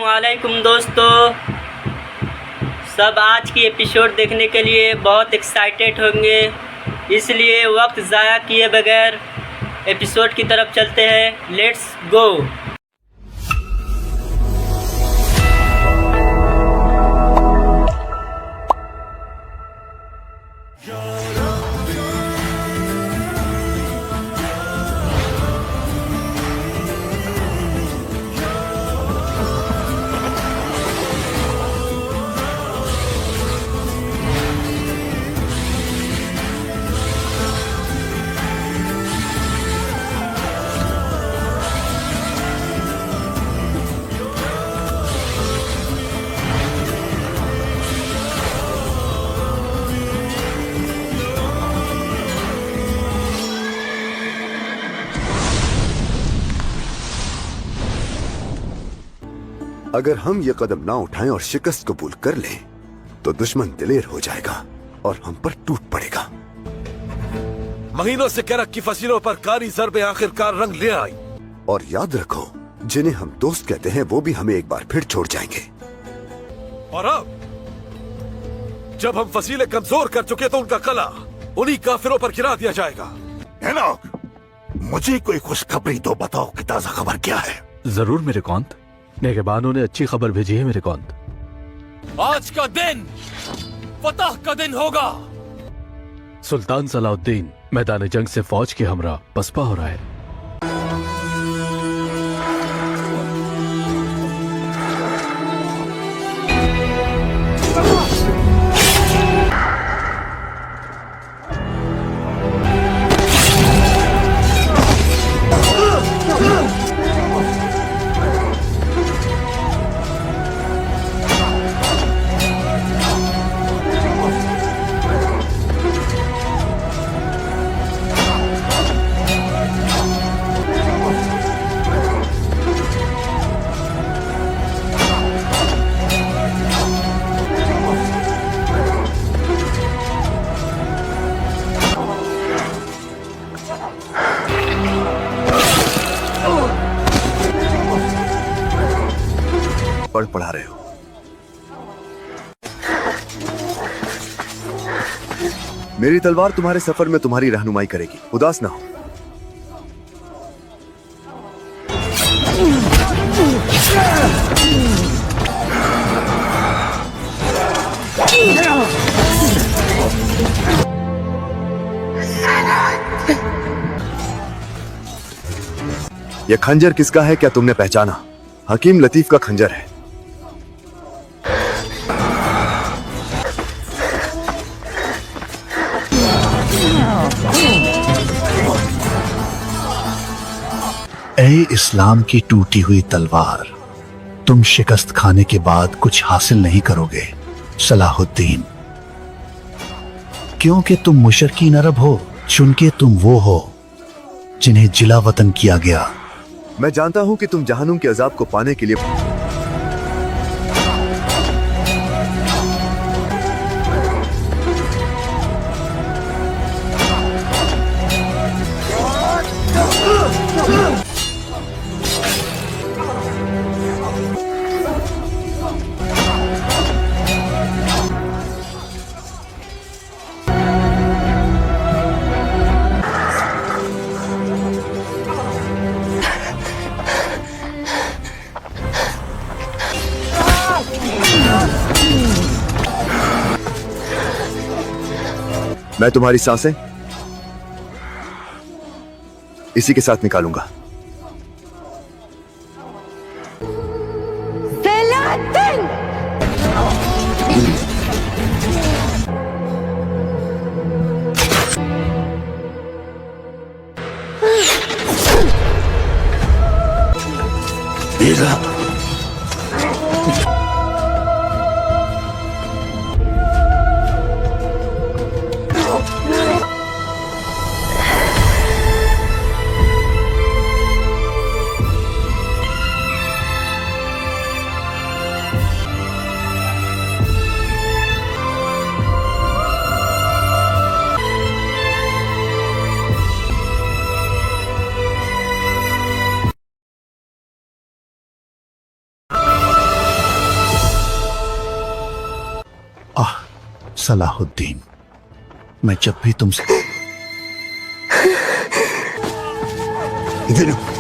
अस्सलामुअलैकुम दोस्तों, सब आज की एपिसोड देखने के लिए बहुत एक्साइटेड होंगे, इसलिए वक्त ज़ाया किए बगैर एपिसोड की तरफ चलते हैं। Let's go. अगर हम ये कदम ना उठाएं और शिकस्त कबूल कर लें तो दुश्मन दिलेर हो जाएगा और हम पर टूट पड़ेगा। महीनों से करक की फसलों पर कारी ज़रबे आखिरकार रंग ले आई। और याद रखो, जिन्हें हम दोस्त कहते हैं वो भी हमें एक बार फिर छोड़ जाएंगे। और अब जब हम फसीले कमजोर कर चुके तो उनका कला उन्हीं काफिरों पर गिरा दिया जाएगा। एनोक, मुझे कोई खुशखबरी तो बताओ कि ताजा खबर क्या है। जरूर मेरे कौंत, नेगेबानों ने अच्छी खबर भेजी है मेरे कौंत। आज का दिन फतह का दिन होगा। सुल्तान सलाउद्दीन मैदान जंग से फौज के हमरा पसपा हो रहा है। पढ़ा रहे हो। मेरी तलवार तुम्हारे सफर में तुम्हारी रहनुमाई करेगी, उदास ना हो। यह खंजर किसका है, क्या तुमने पहचाना? हकीम लतीफ का खंजर है। ए इस्लाम की टूटी हुई तलवार, तुम शिकस्त खाने के बाद कुछ हासिल नहीं करोगे सलाहुद्दीन, क्योंकि तुम मुशरकीन अरब हो, चुनके तुम वो हो जिन्हें जिला वतन किया गया। मैं जानता हूं कि तुम जहन्नुम के अजाब को पाने के लिए मैं तुम्हारी सांसें इसी के साथ निकालूंगा। सलाहुद्दीन, मैं जब भी तुमसे इधर आओ।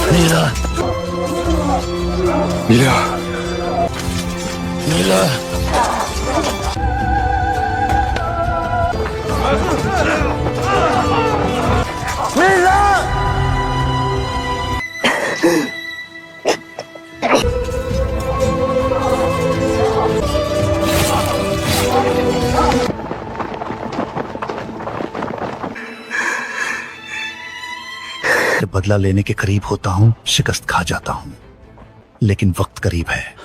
नीला, नीला, नीला। जब बदला लेने के करीब होता हूं, शिकस्त खा जाता हूं, लेकिन वक्त करीब है।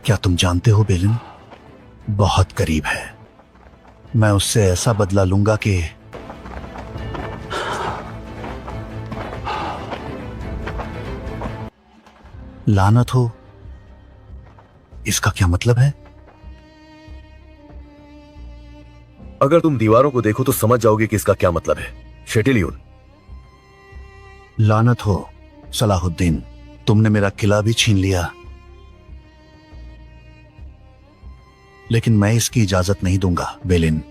क्या तुम जानते हो बेलिन, बहुत करीब है। मैं उससे ऐसा बदला लूंगा कि लानत हो। इसका क्या मतलब है? अगर तुम दीवारों को देखो तो समझ जाओगे कि इसका क्या मतलब है। शेटिलियन, लानत हो सलाहुद्दीन, तुमने मेरा किला भी छीन लिया, लेकिन मैं इसकी इजाजत नहीं दूंगा। बेलिन,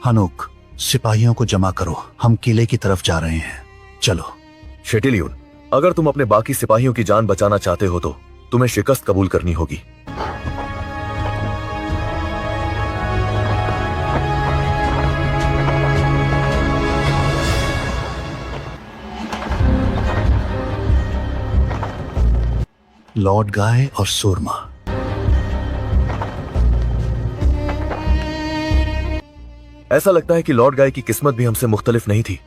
हनुक, सिपाहियों को जमा करो, हम किले की तरफ जा रहे हैं। चलो। शेटिलियन, अगर तुम अपने बाकी सिपाहियों की जान बचाना चाहते हो तो तुम्हें शिकस्त कबूल करनी होगी। लॉर्ड गाय और सूरमा, ऐसा लगता है कि लॉर्ड गाय की किस्मत भी हमसे मुख्तलिफ नहीं थी।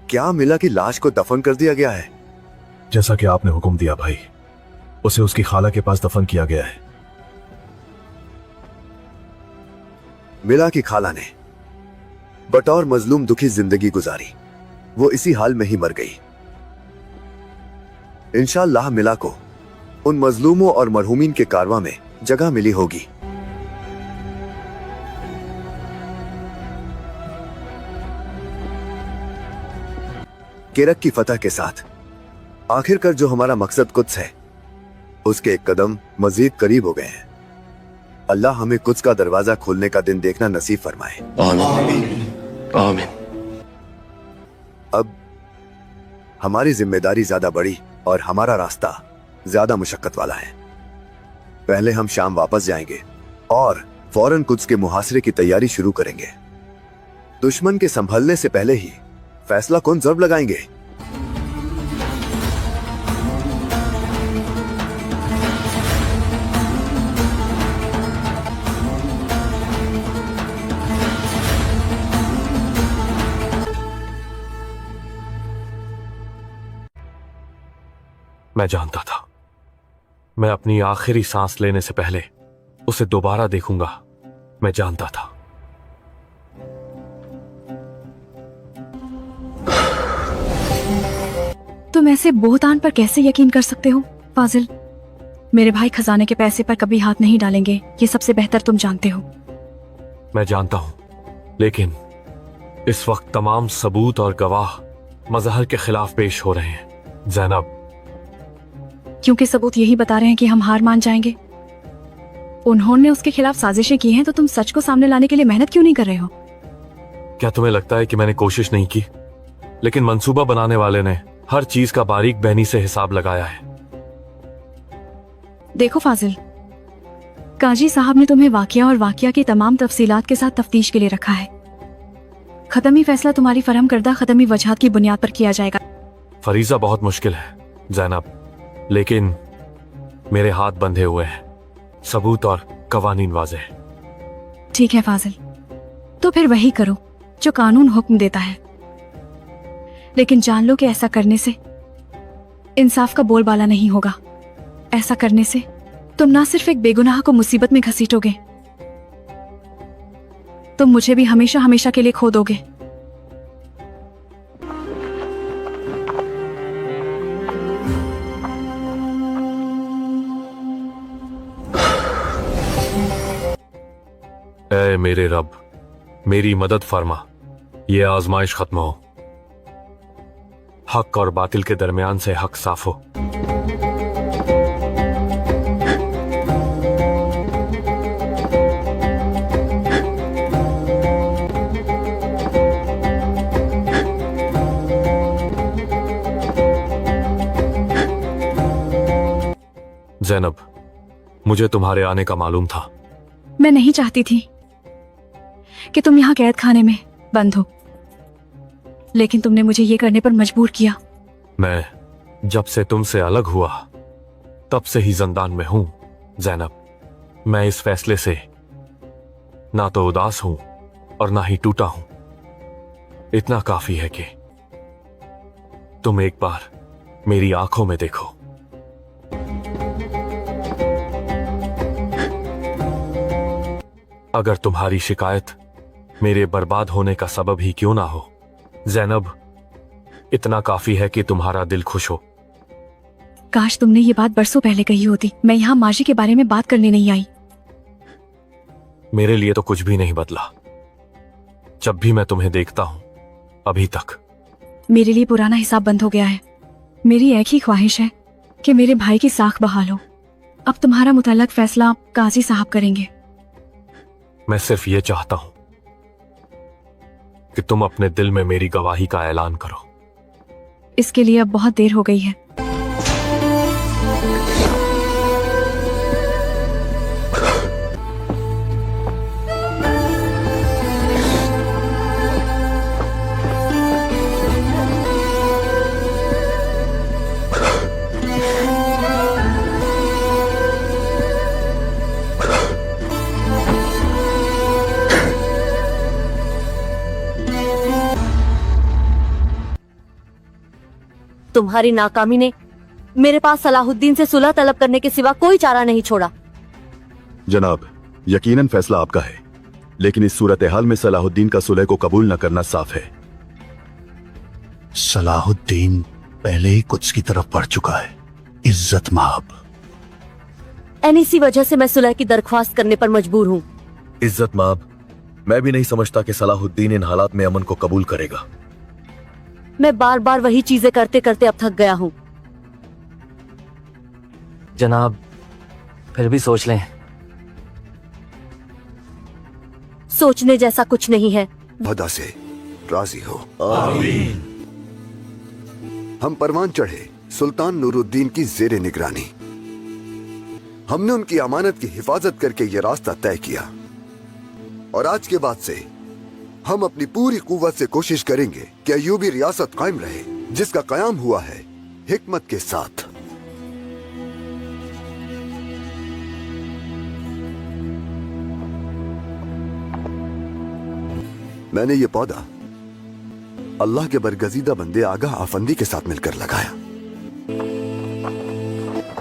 क्या मिला कि लाश को दफन कर दिया गया है? जैसा कि आपने हुक्म दिया भाई, उसे उसकी खाला के पास दफन किया गया है। मिला की खाला ने बतौर मजलूम दुखी जिंदगी गुजारी, वो इसी हाल में ही मर गई। इंशाअल्लाह मिला को उन मजलूमों और मरहूमीन के कारवां में जगह मिली होगी। केरक की फतह के साथ आखिरकार जो हमारा मकसद कुद्स है, उसके एक कदम मजीद करीब हो गए हैं। अल्लाह हमें कुद्स का दरवाजा खोलने का दिन देखना नसीब फरमाए। आमीन आमीन। अब हमारी जिम्मेदारी ज्यादा बड़ी और हमारा रास्ता ज्यादा मुशक्कत वाला है। पहले हम शाम वापस जाएंगे और फौरन कुद्स के मुहासरे की तैयारी शुरू करेंगे। दुश्मन के संभलने से पहले ही फैसला कौन जर्ब लगाएंगे। मैं जानता था मैं अपनी आखिरी सांस लेने से पहले उसे दोबारा देखूंगा। मैं जानता था। तुम ऐसे बोहतान पर कैसे यकीन कर सकते हो फाजिल? मेरे भाई खजाने के पैसे पर कभी हाथ नहीं डालेंगे, ये सबसे बेहतर तुम जानते हो। मैं जानता हूं, लेकिन इस वक्त तमाम सबूत और गवाह मजहर के खिलाफ पेश हो रहे हैं। जैनब, क्योंकि सबूत यही बता रहे हैं कि हम हार मान जाएंगे। उन्होंने उसके खिलाफ साजिशें की हैं, तो तुम सच को सामने लाने के लिए मेहनत क्यों नहीं कर रहे हो? क्या तुम्हें लगता है कि मैंने कोशिश नहीं की? लेकिन मंसूबा बनाने वाले ने हर चीज का बारीक बहनी से हिसाब लगाया है। देखो फाजिल, काजी साहब ने तुम्हें वाकया और वाकया की तमाम तफसीलात के साथ तफ्तीश के लिए रखा है। खत्मी फैसला तुम्हारी फरहम करदा खत्मी वजहात की बुनियाद पर किया जाएगा। फरीजा बहुत मुश्किल है जैनब, लेकिन मेरे हाथ बंधे हुए हैं, सबूत और कवानीन वाज़ेह। ठीक है फाजिल, तो फिर वही करो जो कानून हुक्म देता है, लेकिन जान लो कि ऐसा करने से इंसाफ का बोलबाला नहीं होगा। ऐसा करने से तुम ना सिर्फ एक बेगुनाह को मुसीबत में घसीटोगे, तुम मुझे भी हमेशा हमेशा के लिए खो दोगे। ऐ मेरे रब, मेरी मदद फरमा, ये आजमाइश खत्म हो, हक और बातिल के दरमियान से हक साफ हो। जैनब, मुझे तुम्हारे आने का मालूम था। मैं नहीं चाहती थी कि तुम यहाँ कैद खाने में बंद हो, लेकिन तुमने मुझे ये करने पर मजबूर किया। मैं जब से तुमसे अलग हुआ तब से ही जिंदान में हूं जैनब। मैं इस फैसले से ना तो उदास हूं और ना ही टूटा हूं। इतना काफी है कि तुम एक बार मेरी आंखों में देखो। अगर तुम्हारी शिकायत मेरे बर्बाद होने का सबब ही क्यों ना हो जैनब, इतना काफी है कि तुम्हारा दिल खुश हो। काश तुमने ये बात बरसों पहले कही होती। मैं यहाँ माजी के बारे में बात करने नहीं आई। मेरे लिए तो कुछ भी नहीं बदला। जब भी मैं तुम्हें देखता हूं अभी तक, मेरे लिए पुराना हिसाब बंद हो गया है। मेरी एक ही ख्वाहिश है कि मेरे भाई की साख बहाल हो। अब तुम्हारा मुतल्लक फैसला काजी साहब करेंगे। मैं सिर्फ ये चाहता हूं कि तुम अपने दिल में मेरी गवाही का ऐलान करो। इसके लिए अब बहुत देर हो गई है। तुम्हारी नाकामी ने मेरे पास सलाहुद्दीन से सुलह तलब करने के सिवा कोई चारा नहीं छोड़ा। जनाब, यकीनन फैसला आपका है, लेकिन इस सूरत हाल में सलाहुद्दीन का सुलह को कबूल न करना साफ है। सलाहुद्दीन पहले ही कुछ की तरफ बढ़ चुका है। इज्जत माब, इसी वजह से मैं सुलह की दरख्वास्त करने पर मजबूर हूँ। इज्जत माब, मैं भी नहीं समझता कि सलाहुद्दीन इन हालात में अमन को कबूल करेगा। मैं बार बार वही चीजें करते करते अब थक गया हूँ। जनाब, फिर भी सोच लें। सोचने जैसा कुछ नहीं है। वदा से राजी हो। आमीन। हम परवान चढ़े सुल्तान नूरुद्दीन की जेरे निगरानी। हमने उनकी अमानत की हिफाजत करके ये रास्ता तय किया, और आज के बाद से हम अपनी पूरी कुव्वत से कोशिश करेंगे कि अयूबी रियासत कायम रहे, जिसका कयाम हुआ है हिकमत के साथ। मैंने ये पौधा अल्लाह के बरगजीदा बंदे आगा आफंदी के साथ मिलकर लगाया।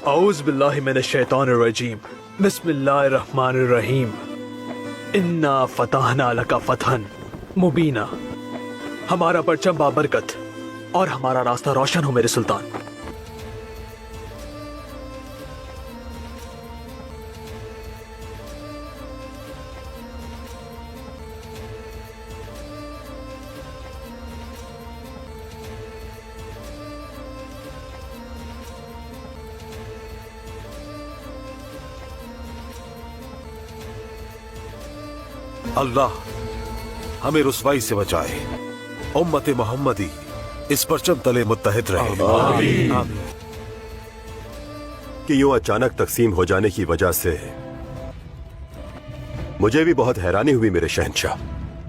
औज़ बिल्लाहि मिनश शैतानिर रजीम, बिस्मिल्लाहिर रहमानिर रहीम। इन्ना फतहना लका फतहन मुबीना। हमारा परचम बाबरकत और हमारा रास्ता रोशन हो मेरे सुल्तान। अल्लाह हमें रुसवाई से बचाए। उम्मत मोहम्मदी इस परचम तले मुत्तहिद रहे। कि यूं अचानक तकसीम हो जाने की वजह से मुझे भी बहुत हैरानी हुई मेरे शहंशाह।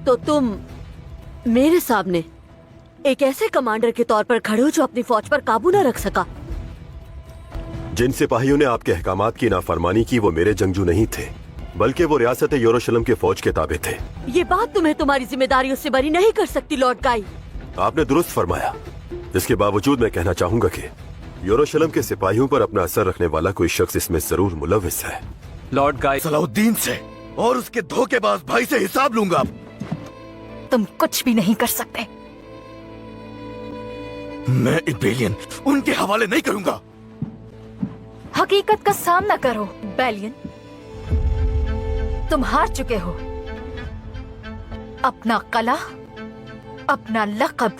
तो तुम मेरे सामने एक ऐसे कमांडर के तौर पर खड़े हो जो अपनी फौज पर काबू न रख सका। जिन सिपाहियों ने आपके अहकामात की नाफरमानी की वो मेरे जंगजू नहीं थे, बल्कि वो रियासत यरूशलेम के फौज के ताबे थे। ये बात तुम्हें तुम्हारी जिम्मेदारियों से बरी नहीं कर सकती लॉर्ड गाई। आपने दुरुस्त फरमाया। इसके बावजूद मैं कहना चाहूंगा कि यरूशलेम के सिपाहियों पर अपना असर रखने वाला कोई शख्स इसमें जरूर मुलविस है। लॉर्ड गाई, सलाहुद्दीन से और उसके धोखेबाज भाई से हिसाब लूंगा। तुम कुछ भी नहीं कर सकते। मैं इबेलियन उनके हवाले नहीं करूंगा। हकीकत का सामना करो बेलियन। तुम हार चुके हो। अपना कला, अपना लक़ब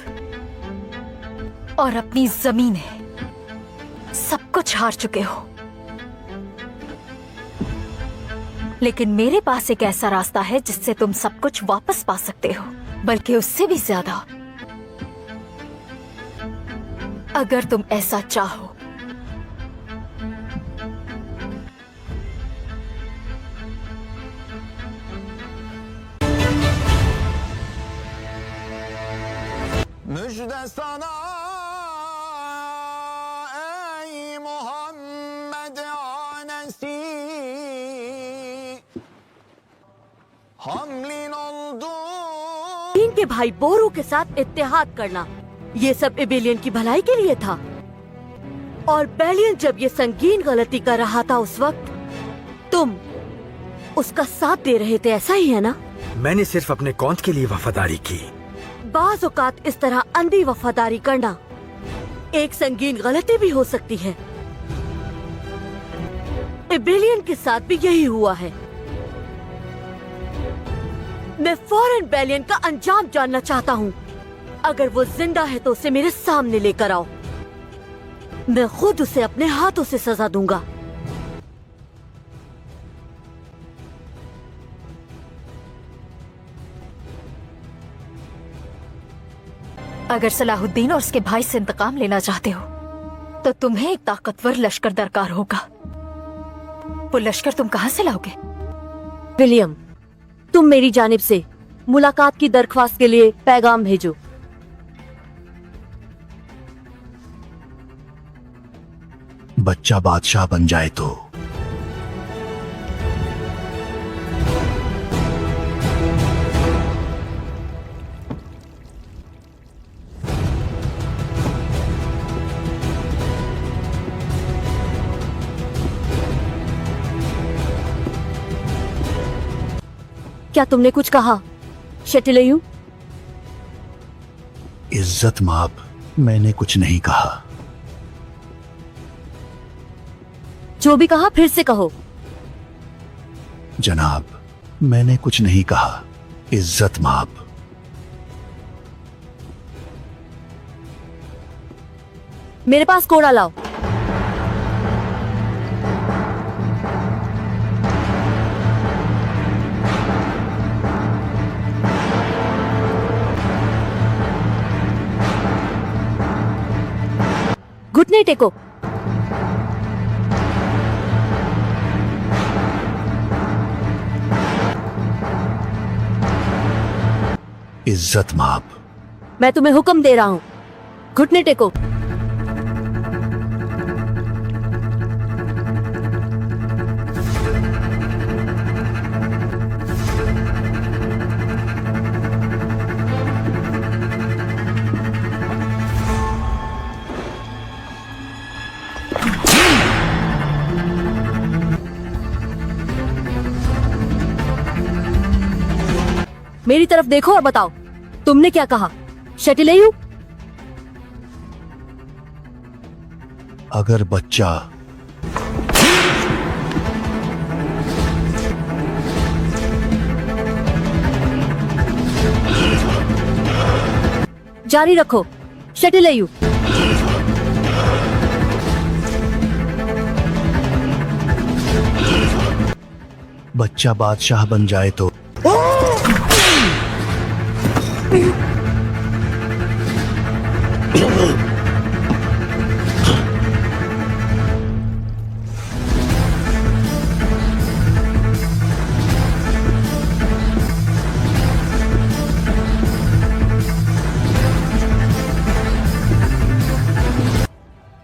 और अपनी जमीनें, सब कुछ हार चुके हो। लेकिन मेरे पास एक ऐसा रास्ता है जिससे तुम सब कुछ वापस पा सकते हो, बल्कि उससे भी ज्यादा, अगर तुम ऐसा चाहो। müjde sana ey Muhammed anesi, hamlin oldu। इनके भाई बोरू के साथ इत्तेहाद करना, ये सब इबेलियन की भलाई के लिए था। और बेलियन जब ये संगीन गलती कर रहा था उस वक्त तुम उसका साथ दे रहे थे, ऐसा ही है ना? मैंने सिर्फ अपने कौंत के लिए वफादारी की। बाज़ औक़ात इस तरह अंधी वफादारी करना एक संगीन गलती भी हो सकती है। इबेलियन के साथ भी यही हुआ है। मैं फौरन बेलियन का अंजाम जानना चाहता हूँ। अगर वो जिंदा है तो उसे मेरे सामने लेकर आओ। मैं खुद उसे अपने हाथों से सजा दूंगा। अगर सलाहुद्दीन और उसके भाई से इंतकाम लेना चाहते हो तो तुम्हें एक ताकतवर लश्कर दरकार होगा। वो लश्कर तुम कहां से लाओगे? विलियम, तुम मेरी जानिब से मुलाकात की दरख्वास्त के लिए पैगाम भेजो। बच्चा बादशाह बन जाए तो क्या तुमने कुछ कहा शटिलयू? इज्जत माब, मैंने कुछ नहीं कहा। जो भी कहा फिर से कहो। जनाब, मैंने कुछ नहीं कहा। इज्जत माब। मेरे पास कोड़ा लाओ। घुटने टेको। इज्जत माब। मैं तुम्हें हुक्म दे रहा हूँ, घुटने टेको। मेरी तरफ देखो और बताओ तुमने क्या कहा शटिलयू? अगर बच्चा जारी रखो शटिलयू। बच्चा बादशाह बन जाए तो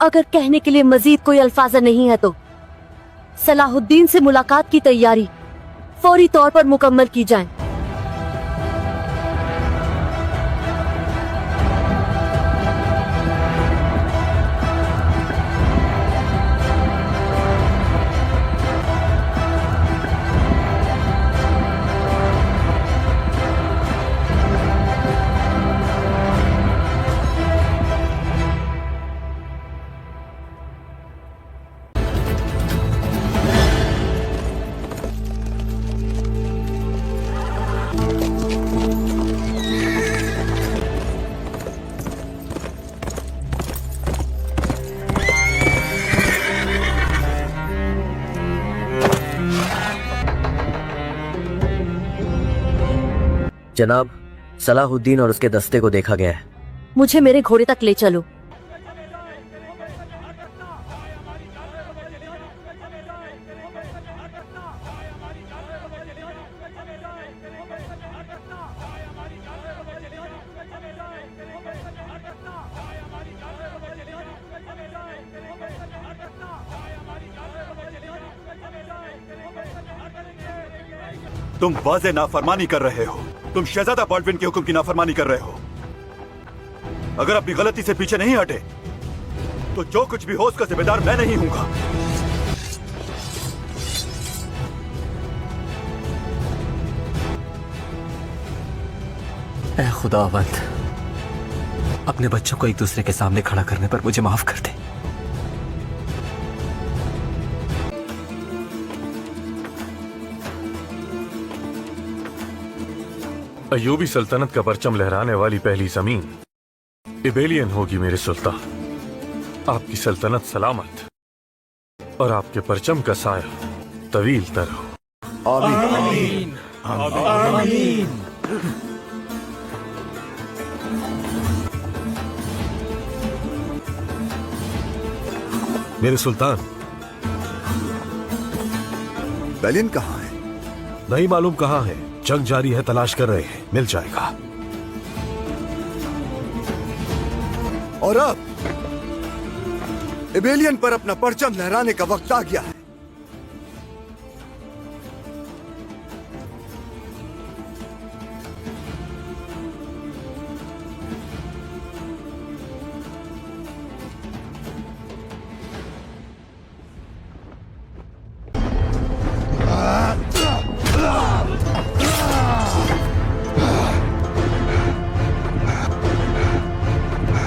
अगर कहने के लिए मजीद कोई अल्फाज नहीं है तो सलाहुद्दीन से मुलाकात की तैयारी फौरी तौर पर मुकम्मल की जाए। जनाब, सलाहुद्दीन और उसके दस्ते को देखा गया है। मुझे मेरे घोड़े तक ले चलो। तुम वाज़े नाफरमानी कर रहे हो। तुम शहजादा बॉल्डविन के हुक्म की नाफरमानी कर रहे हो। अगर अपनी गलती से पीछे नहीं हटे तो जो कुछ भी हो उसका जिम्मेदार मैं नहीं हूंगा। ऐ खुदावंद, अपने बच्चों को एक दूसरे के सामने खड़ा करने पर मुझे माफ कर दे। अयूबी सल्तनत का परचम लहराने वाली पहली जमीन इबेलियन होगी मेरे सुल्तान। आपकी सल्तनत सलामत और आपके परचम का साया तवील तर हो। आमीन। आमीन। मेरे सुल्तान, बेलियन कहाँ है? नहीं मालूम कहाँ है। जंग जारी है, तलाश कर रहे हैं। मिल जाएगा। और अब इबेलियन पर अपना परचम लहराने का वक्त आ गया है।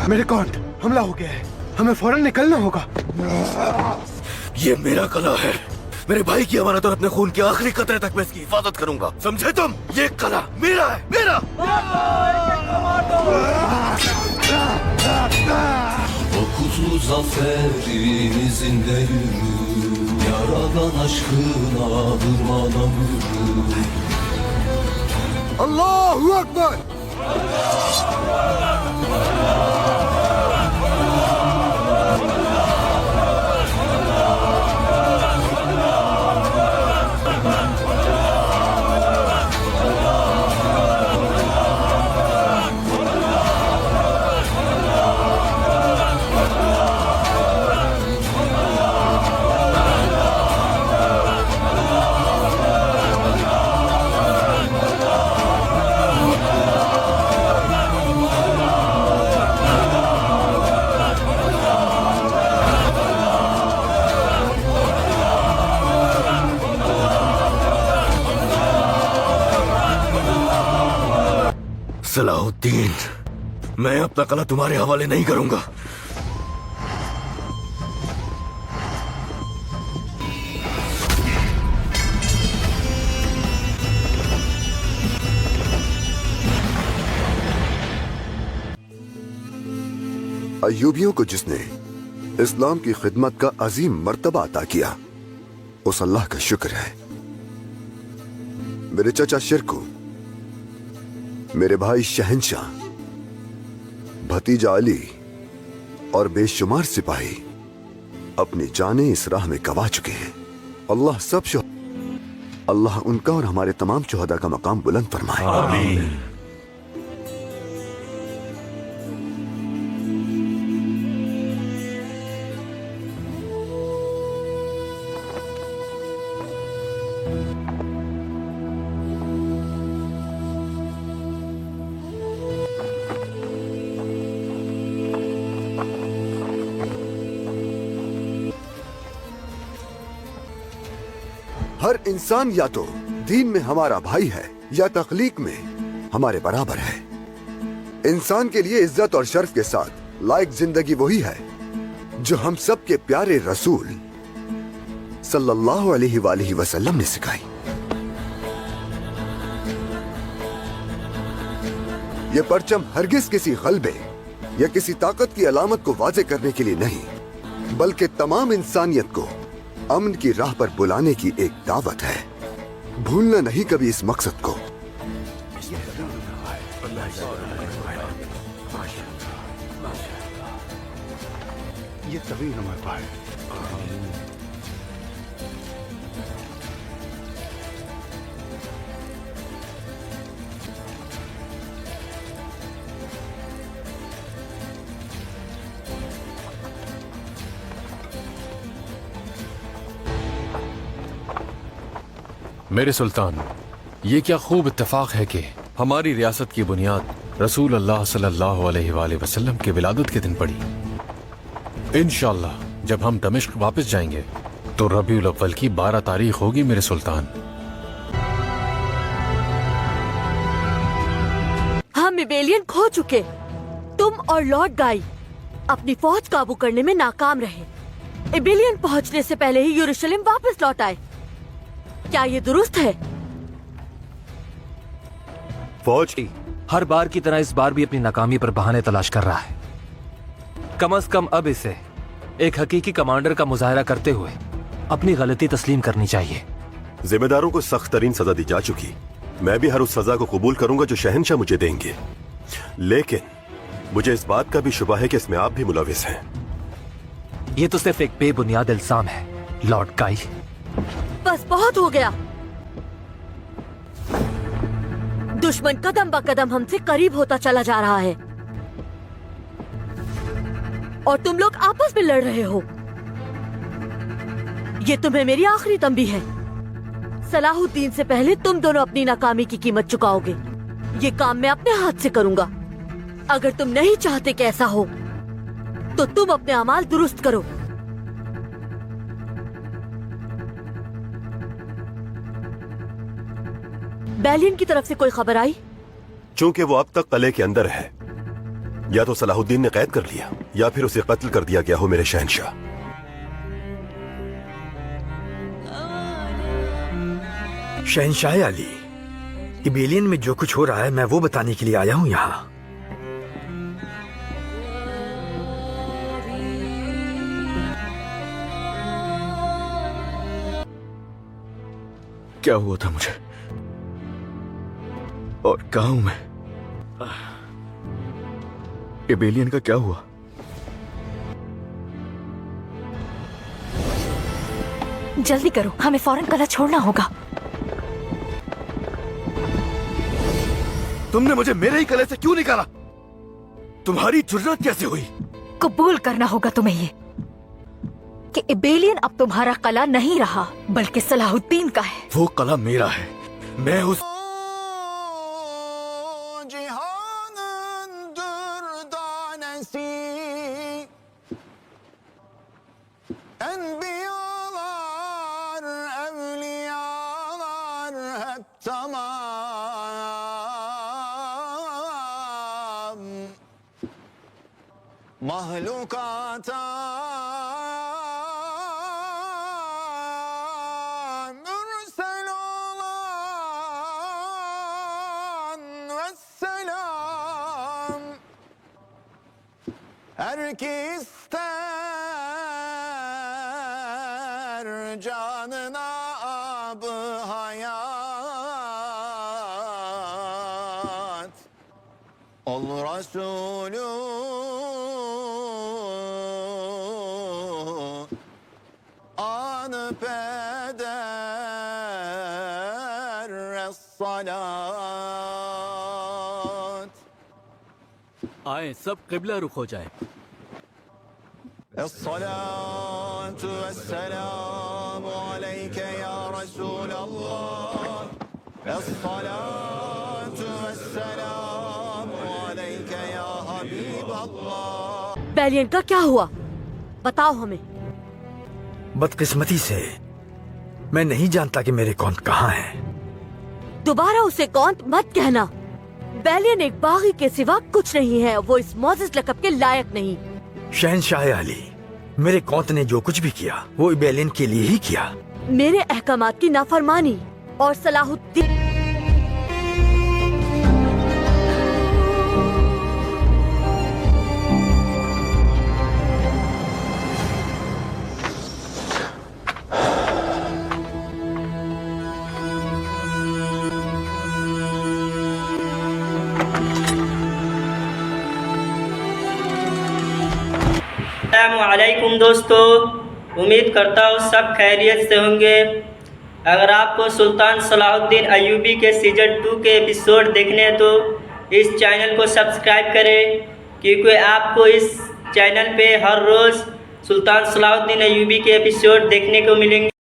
मेरे कॉन्ट, हमला हो गया है। हमें फौरन निकलना होगा। ये मेरा कला है। मेरे भाई की अमानत और अपने खून के आखिरी कतरे तक मैं इसकी हिफाजत करूंगा। समझे तुम? ये कला मेरा है, मेरा। Dokuzlu zaferimizin de yürü, yaradan aşkına durmadan yürü. Allahu Ekber! Salahuddin, मैं अपना कला तुम्हारे हवाले नहीं करूंगा। अय्यूबियों को जिसने इस्लाम की खिदमत का अजीम मर्तबा अता किया, उस अल्लाह का शुक्र है। मेरे चचा शिरकू, मेरे भाई शहंशाह, भतीजा अली और बेशुमार सिपाही अपनी जानें इस राह में गवा चुके हैं। अल्लाह उनका और हमारे तमाम शुहदा का मकाम बुलंद फरमाए। आमीन। हर इंसान या तो दीन में हमारा भाई है या तख्लीक में हमारे बराबर है। इंसान के लिए इज्जत और शर्फ के साथ लायक जिंदगी वही है जो हम सब के प्यारे रसूल सल्लल्लाहु अलैहि वसल्लम ने सिखाई। ये परचम हरगिज किसी गलबे या किसी ताकत की अलामत को वाजे करने के लिए नहीं, बल्कि तमाम इंसानियत को अमन की राह पर बुलाने की एक दावत है। भूलना नहीं कभी इस मकसद को। ये तभी नंबर पाए। मेरे सुल्तान, ये क्या खूब इत्तेफाक है कि हमारी रियासत की बुनियाद रसूल अल्लाह सल्लल्लाहु अलैहि वसल्लम के विलादत के दिन पड़ी। इंशाअल्लाह जब हम दमिश्क वापस जाएंगे तो रबीउल अव्वल की 12 तारीख होगी मेरे सुल्तान। हम इबेलियन खो चुके। तुम और लॉर्ड गाई अपनी फौज काबू करने में नाकाम रहे। इबेलियन पहुंचने से पहले ही यरूशलेम वापस लौट आए। क्या ये दुरुस्त है? फौज हर बार की तरह इस बार भी अपनी नाकामी पर बहाने तलाश कर रहा है। कम से कम अब इसे एक हकीकी कमांडर का मुजाहरा करते हुए अपनी गलती तस्लीम करनी चाहिए। जिम्मेदारों को सख्त तरीन सजा दी जा चुकी। मैं भी हर उस सजा को कबूल करूंगा जो शहंशाह मुझे देंगे, लेकिन मुझे इस बात का भी शुबा है कि इसमें आप भी मुलविस हैं। ये तो सिर्फ एक बेबुनियाद इल्जाम है लॉर्ड काई। बस बहुत हो गया। दुश्मन कदम ब कदम हमसे करीब होता चला जा रहा है और तुम लोग आपस में लड़ रहे हो। ये तुम्हें मेरी आखिरी तंबीह है। सलाहुद्दीन से पहले तुम दोनों अपनी नाकामी की कीमत चुकाओगे। ये काम मैं अपने हाथ से करूंगा। अगर तुम नहीं चाहते कि ऐसा हो तो तुम अपने अमाल दुरुस्त करो। बेलियन की तरफ से कोई खबर आई? चूंकि वो अब तक किले के अंदर है, या तो सलाहुद्दीन ने कैद कर लिया या फिर उसे कत्ल कर दिया गया हो मेरे शहंशाह। शहंशाह अली, इबेलियन में जो कुछ हो रहा है मैं वो बताने के लिए आया हूँ यहाँ। क्या हुआ था मुझे और कहाँ हूं मैं? इबेलियन का क्या हुआ? जल्दी करो, हमें फौरन कला छोड़ना होगा। तुमने मुझे मेरे ही कले से क्यों निकाला? तुम्हारी जुर्रत कैसे हुई? कबूल करना होगा तुम्हें ये कि इबेलियन अब तुम्हारा कला नहीं रहा बल्कि सलाहुद्दीन का है। वो कला मेरा है। मैं उस महलूकाता Mursal olan vesselam herkes ister canına ab hayat ol Resulü आए सब किबला रुख हो जाए। अस्सलातु वस्सलामु अलैका या रसूल अल्लाह। अस्सलातु वस्सलामु अलैका या हबीब अल्लाह। बेलियन का क्या हुआ? बताओ हमें। बदकिस्मती से मैं नहीं जानता कि मेरे कौन कहाँ है। दोबारा उसे कौंत मत कहना। बेलियन एक बागी के सिवा कुछ नहीं है। वो इस मोजिस लकब के लायक नहीं। शहनशाह अली, मेरे कौंत ने जो कुछ भी किया वो बेलियन के लिए ही किया। मेरे अहकामात की नाफरमानी और सलाहुद्दीन अस्सलामुअलैकुम दोस्तों, उम्मीद करता हूँ सब खैरियत से होंगे। अगर आपको सुल्तान सलाहुद्दीन अय्यूबी के सीज़न 2 के एपिसोड देखने हैं तो इस चैनल को सब्सक्राइब करें, क्योंकि आपको इस चैनल पे हर रोज़ सुल्तान सलाहुद्दीन अय्यूबी के एपिसोड देखने को मिलेंगे।